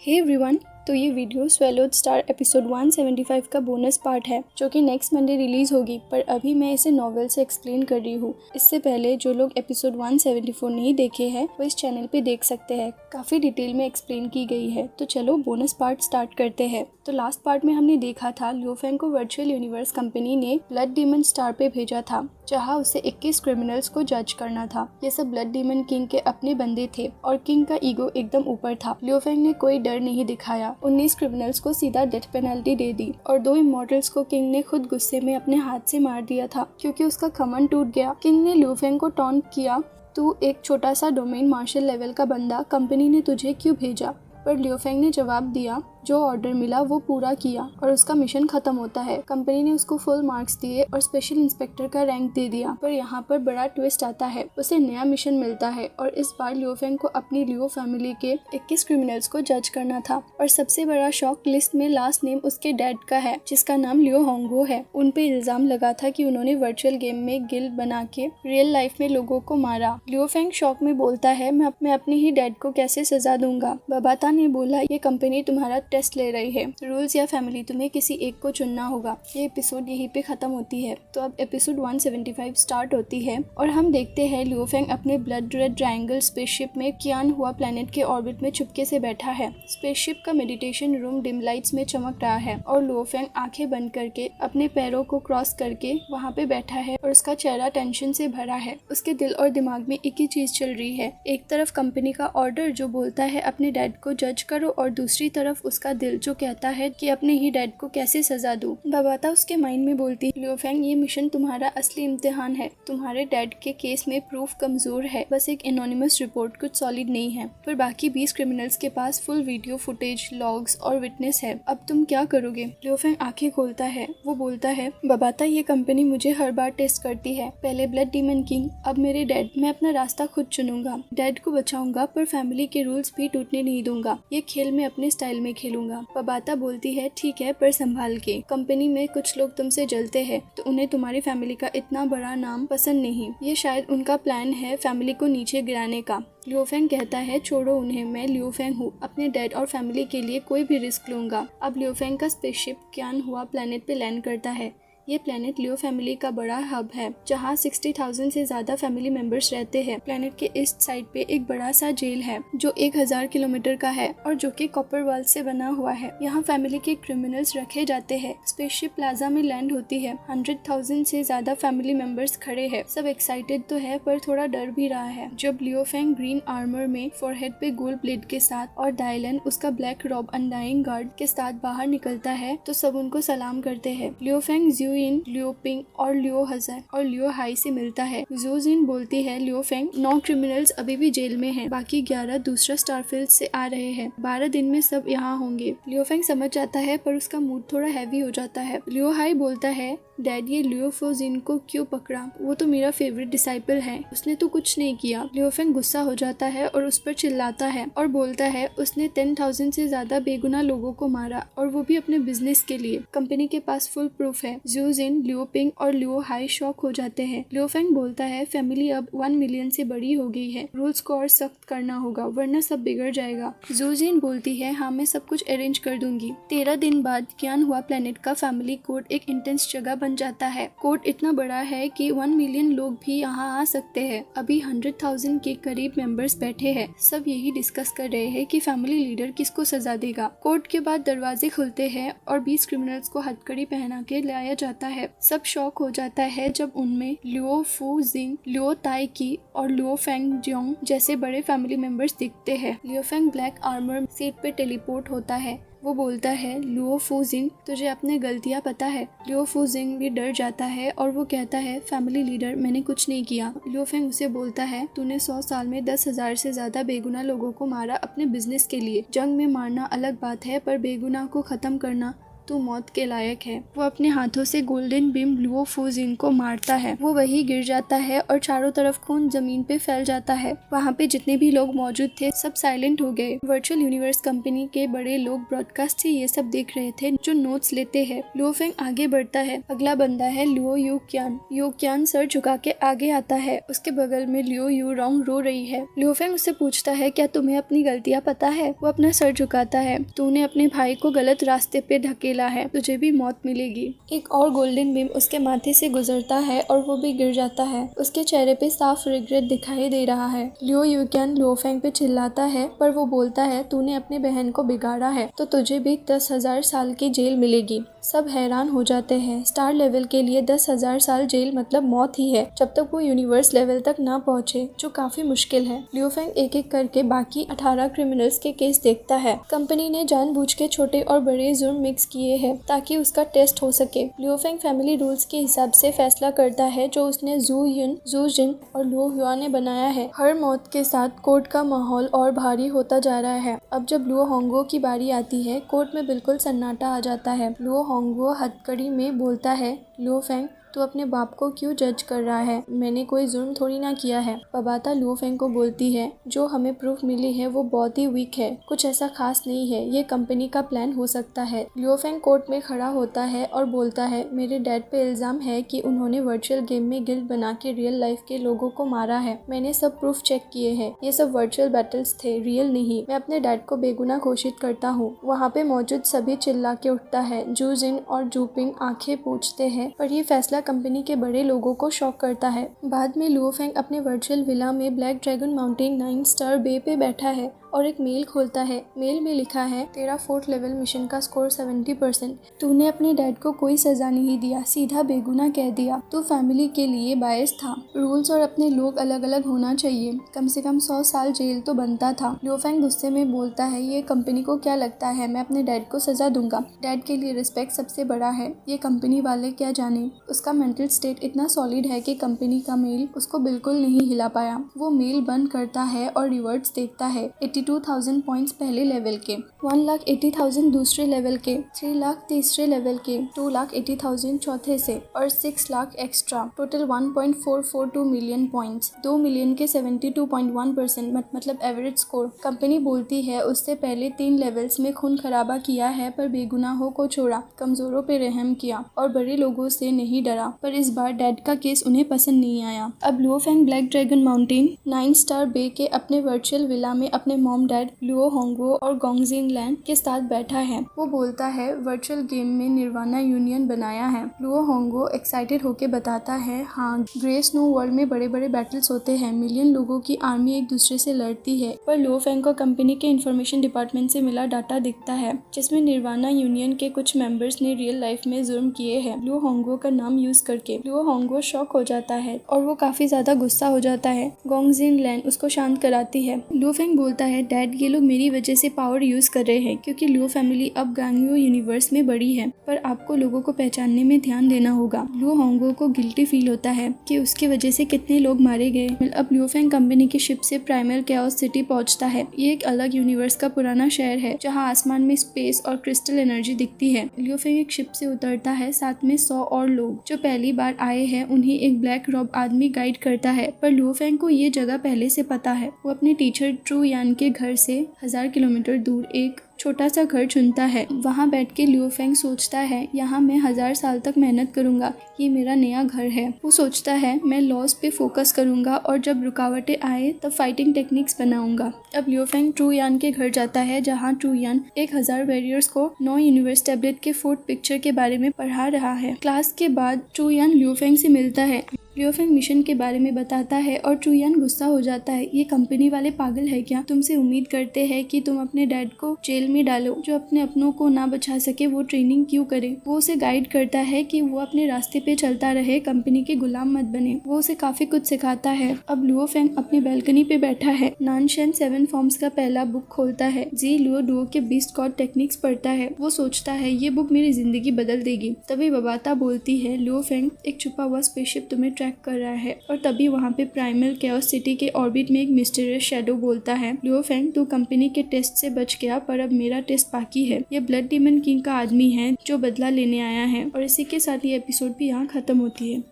Hey everyone, तो ये video स्वैलोड star episode 175 का बोनस पार्ट है जो कि नेक्स्ट मंडे रिलीज होगी। पर अभी मैं इसे नॉवेल से एक्सप्लेन कर रही हूँ। इससे पहले जो लोग एपिसोड 174 नहीं देखे हैं वो इस चैनल पे देख सकते हैं। काफ़ी डिटेल में एक्सप्लेन की गई है। तो चलो बोनस पार्ट स्टार्ट करते हैं। तो लास्ट पार्ट में हमने देखा था लियो फेंग को वर्चुअल यूनिवर्स कंपनी ने ब्लड डीमन स्टार पे भेजा था जहाँ उसे 21 क्रिमिनल्स को जज करना था। ये सब ब्लड डीमन किंग के अपने बंदे थे और किंग का ईगो एकदम ऊपर था। लियो फेंग ने कोई डर नहीं दिखाया, 19 क्रिमिनल्स को सीधा डेथ पेनल्टी दे दी और 2 इमॉर्टल्स को किंग ने खुद गुस्से में अपने हाथ से मार दिया था क्योंकि उसका खमन टूट गया। किंग ने लियो फेंग को टॉन्ट किया, तू एक छोटा सा डोमेन मार्शल लेवल का बंदा, कंपनी ने तुझे क्यों भेजा? पर लियो फेंग ने जवाब दिया, जो ऑर्डर मिला वो पूरा किया और उसका मिशन खत्म होता है। कंपनी ने उसको फुल मार्क्स दिए और स्पेशल इंस्पेक्टर का रैंक दे दिया। पर यहाँ पर बड़ा ट्विस्ट आता है, उसे नया मिशन मिलता है और इस बार लियो फेंग को अपनी लियो फैमिली के 21 क्रिमिनल्स को जज करना था। और सबसे बड़ा शॉक, लिस्ट में लास्ट नेम उसके डैड का है जिसका नाम लियो होंगो है। उन पे इल्जाम लगा था कि उन्होंने वर्चुअल गेम में गिल्ड बना के रियल लाइफ में लोगों को मारा। लियो फेंग शॉक में बोलता है, मैं अपने ही डैड को कैसे सजा दूंगा? बाबाता ने बोला, ये कंपनी तुम्हारा टेस्ट ले रही है, रूल्स या फैमिली, तुम्हें किसी एक को चुनना होगा। ये एपिसोड यहीं पे खत्म होती है। तो अब एपिसोड 175 स्टार्ट होती है और हम देखते हैं लियो फेंग अपने ब्लड रेड ट्रायंगल स्पेसशिप में कियान हुआ प्लेनेट के ऑर्बिट में चुपके से बैठा है। स्पेसशिप का मेडिटेशन रूम डिम लाइट्स में चमक रहा है और लियो फेंग आंखें बंद करके अपने पैरों को क्रॉस करके वहाँ पे बैठा है और उसका चेहरा टेंशन से भरा है। उसके दिल और दिमाग में एक ही चीज चल रही है, एक तरफ कंपनी का ऑर्डर जो बोलता है अपने डैड को जज करो और दूसरी तरफ उसका दिल जो कहता है कि अपने ही डैड को कैसे सजा दूं। बाबाता उसके माइंड में बोलती है, लियो फेंग, ये मिशन तुम्हारा असली इम्तिहान है। तुम्हारे डैड के केस में प्रूफ कमजोर है, बस एक एनोनिमस रिपोर्ट कुछ सॉलिड नहीं है। पर बाकी 20 क्रिमिनल्स के पास फुल वीडियो फुटेज, लॉग्स और विटनेस है। अब तुम क्या करोगे? लियो फेंग आंखें खोलता है। वो बोलता है, बाबाता, ये कंपनी मुझे हर बार टेस्ट करती है। पहले ब्लड डीमन किंग, अब मेरे डैड। मैं अपना रास्ता खुद चुनूंगा, डैड को बचाऊंगा पर फैमिली के रूल्स भी टूटने नहीं दूंगा। ये खेल मैं अपने स्टाइल में खेलूंगा। बाबाता बोलती है, ठीक है पर संभाल के। कंपनी में कुछ लोग तुमसे जलते हैं तो उन्हें तुम्हारी फैमिली का इतना बड़ा नाम पसंद नहीं। ये शायद उनका प्लान है फैमिली को नीचे गिराने का। लियो फेंग कहता है, छोड़ो उन्हें, मैं लियो फेंग हूँ, अपने डैड और फैमिली के लिए कोई भी रिस्क लूंगा। अब लियो फेंग का स्पेसशिप कियान हुआ प्लेनेट पे लैंड करता है। ये प्लेनेट लियो फैमिली का बड़ा हब है जहाँ 60,000 से ज्यादा फैमिली मेंबर्स रहते हैं। प्लेनेट के ईस्ट साइड पे एक बड़ा सा जेल है जो 1000 किलोमीटर का है और जो कि कॉपर वाल से बना हुआ है। यहाँ फैमिली के क्रिमिनल्स रखे जाते हैं। स्पेसशिप प्लाजा में लैंड होती है। 100,000 से ज्यादा फैमिली मेंबर्स खड़े हैं। सब एक्साइटेड तो है पर थोड़ा डर भी रहा है। जब लियो फेंग ग्रीन आर्मर में फोरहेड पे गोल्ड ब्लेड के साथ और डायलन उसका ब्लैक रॉब अनडाइंग गार्ड के साथ बाहर निकलता है तो सब उनको सलाम करते हैं। लियो फेंग लियो पिंग और लियो हजर और लियो हाई से मिलता है। जू जिन बोलती है, लियो फेंग, 9 क्रिमिनल्स अभी भी जेल में हैं, बाकी 11 दूसरा स्टारफील्ड से आ रहे हैं। 12 दिन में सब यहाँ होंगे। लियो फेंग समझ जाता है पर उसका मूड थोड़ा हैवी हो जाता है। लियो हाई बोलता है, डैड, ये लियो फो जिन को क्यों पकड़ा? वो तो मेरा फेवरेट डिसाइपल है, उसने तो कुछ नहीं किया। लियो फेंग गुस्सा हो जाता है और उस पर चिल्लाता है और बोलता है, उसने 10,000 से ज्यादा बेगुनाह लोगों को मारा और वो भी अपने बिजनेस के लिए। कंपनी के पास फुल प्रूफ है। जू जिन, लियो पिंग और लियो हाई शॉक हो जाते हैं। लियो फेंग बोलता है, फैमिली अब 1 मिलियन से बड़ी हो गई है, रूल्स को और सख्त करना होगा वरना सब बिगड़ जाएगा। जू जिन बोलती है, हाँ मैं सब कुछ अरेंज कर दूंगी। 13 दिन बाद कियान हुआ प्लेनेट का फैमिली कोर्ट एक इंटेंस जगह बन जाता है। कोर्ट इतना बड़ा है कि 1 मिलियन लोग भी यहाँ आ सकते हैं। अभी 100,000 के करीब मेंबर्स बैठे हैं। सब यही डिस्कस कर रहे हैं कि फैमिली लीडर किसको सजा देगा। कोर्ट के बाद दरवाजे खुलते हैं और 20 क्रिमिनल्स को हथकड़ी पहना के लाया जाता है। सब शॉक हो जाता है जब उनमें लियो फू जिंग, लियो ताई की और लियो फेंग जियोंग जैसे बड़े फैमिली मेंबर्स दिखते हैं। लियो फेंग ब्लैक आर्मर सीट पे टेलीपोर्ट होता है। वो बोलता है, लियो फू जिंग, तुझे अपने गलतियां पता है? लियो फू जिंग भी डर जाता है और वो कहता है, फैमिली लीडर, मैंने कुछ नहीं किया। लियो फेंग उसे बोलता है, तूने 100 साल में 10,000 से ज्यादा बेगुनाह लोगों को मारा अपने बिजनेस के लिए। जंग में मारना अलग बात है पर बेगुनाह को खत्म करना तू मौत के लायक है। वो अपने हाथों से गोल्डन बीम लुओ फुजिन को मारता है। वो वही गिर जाता है और चारों तरफ खून जमीन पे फैल जाता है। वहाँ पे जितने भी लोग मौजूद थे सब साइलेंट हो गए। वर्चुअल यूनिवर्स कंपनी के बड़े लोग ब्रॉडकास्ट से ये सब देख रहे थे जो नोट्स लेते हैं। लुओ फेंग आगे बढ़ता है। अगला बंदा है Luo you can. You can sir झुका के आगे आता है। उसके बगल में लियो यू रोंग रो रही है। लुओ फेंग उससे पूछता है क्या तुम्हें अपनी गलतियाँ पता है? वो अपना सर झुकाता है। तूने अपने भाई को गलत रास्ते पे ढकेला है, तुझे भी मौत मिलेगी। एक और गोल्डन बीम उसके माथे से गुजरता है और वो भी गिर जाता है। उसके चेहरे पे साफ रिग्रेट दिखाई दे रहा है। लियो यूक्यान लुओ फेंग पे चिल्लाता है पर वो बोलता है तूने अपनी बहन को बिगाड़ा है तो तुझे भी 10,000 साल की जेल मिलेगी। सब हैरान हो जाते हैं। स्टार लेवल के लिए 10,000 साल जेल मतलब मौत ही है जब तक वो यूनिवर्स लेवल तक ना पहुंचे, जो काफी मुश्किल है। लियो फेंग एक एक करके बाकी 18 क्रिमिनल्स के केस देखता है। कंपनी ने जानबूझ के छोटे और बड़े जुर्म मिक्स किए हैं ताकि उसका टेस्ट हो सके। लियो फेंग फैमिली रूल्स के हिसाब से फैसला करता है जो उसने जू युन, जू जिन और लुओ हुआ ने बनाया है। हर मौत के साथ कोर्ट का माहौल और भारी होता जा रहा है। अब जब लुओ होंगो की बारी आती है, कोर्ट में बिल्कुल सन्नाटा आ जाता है। लुओ होंगो हथकड़ी में बोलता है, लियो फेंग तू अपने बाप को क्यों जज कर रहा है? मैंने कोई जुर्म थोड़ी ना किया है। बबाता लियो फेंग को बोलती है जो हमें प्रूफ मिली है वो बहुत ही वीक है, कुछ ऐसा खास नहीं है, ये कंपनी का प्लान हो सकता है। लियो फेंग कोर्ट में खड़ा होता है और बोलता है मेरे डैड पे इल्जाम है कि उन्होंने वर्चुअल गेम में गिल्ड बना के रियल लाइफ के लोगों को मारा है। मैंने सब प्रूफ चेक किए हैं, ये सब वर्चुअल बैटल्स थे, रियल नहीं। मैं अपने डैड को बेगुनाह घोषित करता हूँ। वहाँ पे मौजूद सभी चिल्ला के उठता है। जू जिन और जूपिंग आंखें पूछते हैं पर ये फैसला कंपनी के बड़े लोगों को शॉक करता है। बाद में लुओ फेंग अपने वर्चुअल विला में ब्लैक ड्रैगन माउंटेन 9 स्टार बे पे बैठा है और एक मेल खोलता है। मेल में लिखा है तेरा 4th लेवल मिशन का स्कोर 70%। तूने अपने डैड को कोई सजा नहीं दिया, सीधा बेगुनाह कह दिया। तू फैमिली के लिए बायस था। रूल्स और अपने लोग अलग अलग होना चाहिए। कम से कम 100 साल जेल तो बनता था। लियो फेंग गुस्से में बोलता है ये कंपनी को क्या लगता है मैं अपने डैड को सजा दूंगा? डैड के लिए रिस्पेक्ट सबसे बड़ा है, ये कंपनी वाले क्या जाने। उसका मेंटल स्टेट इतना सॉलिड है कि कंपनी का मेल उसको बिल्कुल नहीं हिला पाया। वो मेल बंद करता है और रिवर्ट्स देखता है। 82,000 पॉइंट्स पहले लेवल के, 1,80,000 दूसरे लेवल के, 3 लाख तीसरे लेवल के, 2,80,000 चौथे से और 6 lakh extra, total 1.442 million points. 2 million के 72.1% मतलब एवरेज स्कोर। कंपनी बोलती है उससे पहले 3 लेवल्स में खून खराबा किया है पर बेगुनाहों को छोड़ा, कमजोरों पे रहम किया और बड़े लोगों से नहीं डरा। पर इस बार डैड का केस उन्हें पसंद नहीं आया। अब Luo Feng black dragon mountain 9 star bay के अपने वर्चुअल विला में अपने मॉम डैड लुओ होंगो और गोंगजिन लैंड के साथ बैठा है। वो बोलता है वर्चुअल गेम में निर्वाणा यूनियन बनाया है। लुओ होंगो एक्साइटेड होके बताता है हाँ, ग्रे स्नो वर्ल्ड में बड़े बड़े बैटल्स होते हैं, मिलियन लोगों की आर्मी एक दूसरे से लड़ती है। पर लुओ फेंग को कंपनी के इंफॉर्मेशन डिपार्टमेंट से मिला डाटा दिखता है जिसमें निर्वाणा यूनियन के कुछ मेंबर्स ने रियल लाइफ में जुर्म किए हैं लुओ होंगो का नाम यूज करके। लुओ होंगो शॉक हो जाता है और वो काफी ज्यादा गुस्सा हो जाता है। गोंगजिन लैंड उसको शांत कराती है। लुओ फेंग बोलता है डैड ये लोग मेरी वजह से पावर यूज कर रहे हैं क्योंकि लुओ फैमिली अब गांगयो यूनिवर्स में बड़ी है, पर आपको लोगों को पहचानने में ध्यान देना होगा। लुओ होंगो को गिल्टी फील होता है कि उसकी वजह से कितने लोग मारे गए। अब लुओ फेंग कंपनी की शिप से प्राइमल कैओस सिटी पहुंचता है। ये एक अलग यूनिवर्स का पुराना शहर है जहाँ आसमान में स्पेस और क्रिस्टल एनर्जी दिखती है। लुओ फेंग एक शिप से उतरता है, साथ में 100 और लोग जो पहली बार आए हैं उन्हें एक ब्लैक रॉब आदमी गाइड करता है। पर लुओ फेंग को ये जगह पहले से पता है। वो अपने टीचर ट्रू यान के घर से 1000 किलोमीटर दूर एक छोटा सा घर चुनता है। वहाँ बैठ के लियो फेंग सोचता है यहाँ मैं 1000 साल तक मेहनत करूँगा, ये मेरा नया घर है। वो सोचता है मैं लॉस पे फोकस करूँगा और जब रुकावटें आए तब फाइटिंग टेक्निक्स बनाऊंगा। अब लियो फेंग ट्रू यान के घर जाता है जहाँ ट्रू यान 1000 वॉरियर्स को 9 यूनिवर्स टैबलेट के 4th पिक्चर के बारे में पढ़ा रहा है। क्लास के बाद ट्रू यान लियो फेंग से मिलता है। लियो फेंग मिशन के बारे में बताता है और ट्रू यान गुस्सा हो जाता है। ये कंपनी वाले पागल है क्या? तुमसे उम्मीद करते हैं कि तुम अपने डैड को जेल में डालो, जो अपने अपनों को ना बचा सके वो ट्रेनिंग क्यों करे? वो उसे गाइड करता है कि वो अपने रास्ते पे चलता रहे, कंपनी के गुलाम मत बने। वो उसे काफी कुछ सिखाता है। अब लियो फेंग अपनी बैल्कनी पे बैठा है। नानशेन 7 फॉर्म्स का पहला बुक खोलता है। जी लुओ डुओ के बीस्ट गॉड टेक्निक्स पढ़ता है। वो सोचता है ये बुक मेरी जिंदगी बदल देगी। तभी बबाता बोलती है लियो फेंग एक छुपा हुआ स्पेसशिप तुम्हें ट्रैक कर रहा है। और तभी वहाँ पे प्राइमल कैओस सिटी के ऑर्बिट में एक मिस्टीरियस शैडो बोलता है लियो फेंग तू कंपनी के टेस्ट से बच गया, पर अब मेरा टेस्ट बाकी है। ये ब्लड डीमन किंग का आदमी है जो बदला लेने आया है। और इसी के साथ ये एपिसोड भी यहाँ खत्म होती है।